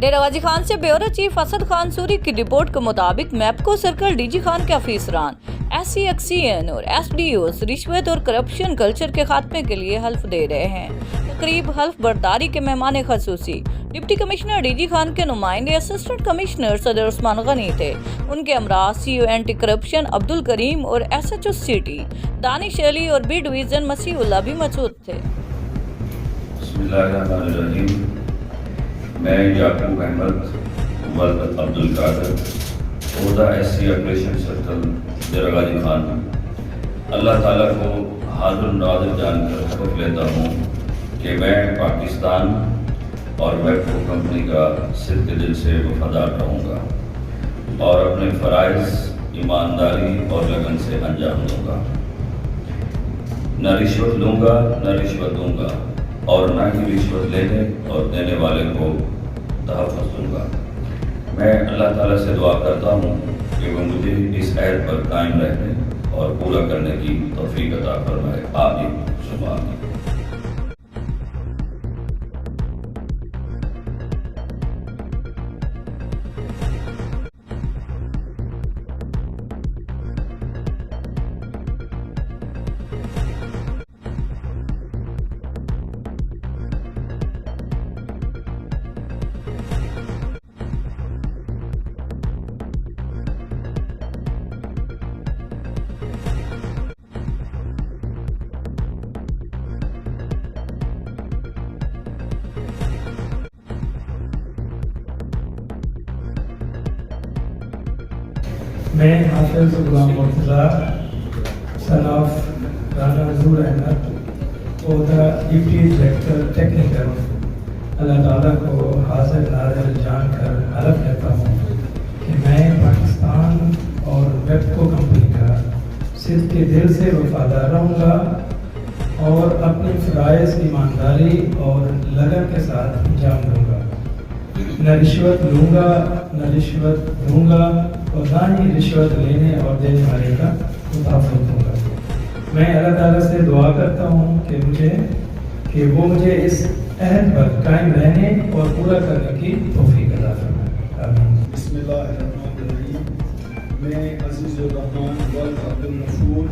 डेरा गाजी खान से bureau chief Asad Khan Suri की report के मुताबिक मैपको सर्कल डीजी खान के अफीसरान SCXCN और SDOs रिश्वत और करप्शन कल्चर के खात्मे के लिए हल्फ दे रहे हैं। तकरीब हल्फ बर्दारी के मेहमान खसूसी डिप्टी कमिश्नर डीजी खान के नुमाइंदे असिस्टेंट कमिश्नर सदर उस्मान गनी थे। उनके हमरा CO anti corruption Abdul Karim और SHO सिटी दानिश अली और बी डिवीजन मसीहुल्लाह भी मौजूद थे। मैं याकूब अहमद वल्द अब्दुल कादर ओहदा SC ऑपरेशन सर्कल डेरा गाजी खान अल्लाह ताला को हाज़िर नाज़िर जानकर हक़ लेता हूँ कि मैं पाकिस्तान और वेबको कंपनी का सिद्ध दिल से वफादार रहूँगा और अपने फ़राइज़ ईमानदारी और लगन से अंजाम दूँगा। न रिश्वत लूँगा न रिश्वत दूँगा और न ही रिश्वत लेने और देने वाले को तहफ़्फ़ुज़ दूँगा। मैं अल्लाह ताला से दुआ करता हूँ कि वो मुझे इस अहद पर कायम रहने और पूरा करने की तौफ़ीक़ अता फरमाए। आमीन सुम्मा आमीन। मैं हाफिज़ गुलाम मुर्तज़ा सन ऑफ राना नज़ूर अहमद ओहदा डिप्टी डायरेक्टर टेक्निकल अल्लाह ताला को हाज़िर नाज़िर जानकर हल्फ लेता हूँ कि मैं पाकिस्तान और वेबको कंपनी का सिद्ध के दिल से वफादार रहूँगा और अपनी फ़राइज़ ईमानदारी और लगन के साथ अंजाम दूँगा। न रिश्वत लूँगा न रिश्वत दूँगा और ना ही रिश्वत लेने और देने वाले का तहफ़्फ़ुज़ दूँगा। मैं अल्लाह ताला से दुआ करता हूँ कि वो मुझे इस अहद पर कायम रहने और पूरा करने की तौफ़ीक़ अता फरमाए। आमीन। बिस्मिल्लाहिर्रहमानिर्रहीम। मैं अज़ीज़ुर रहमान वल्द अब्दुल मशहूर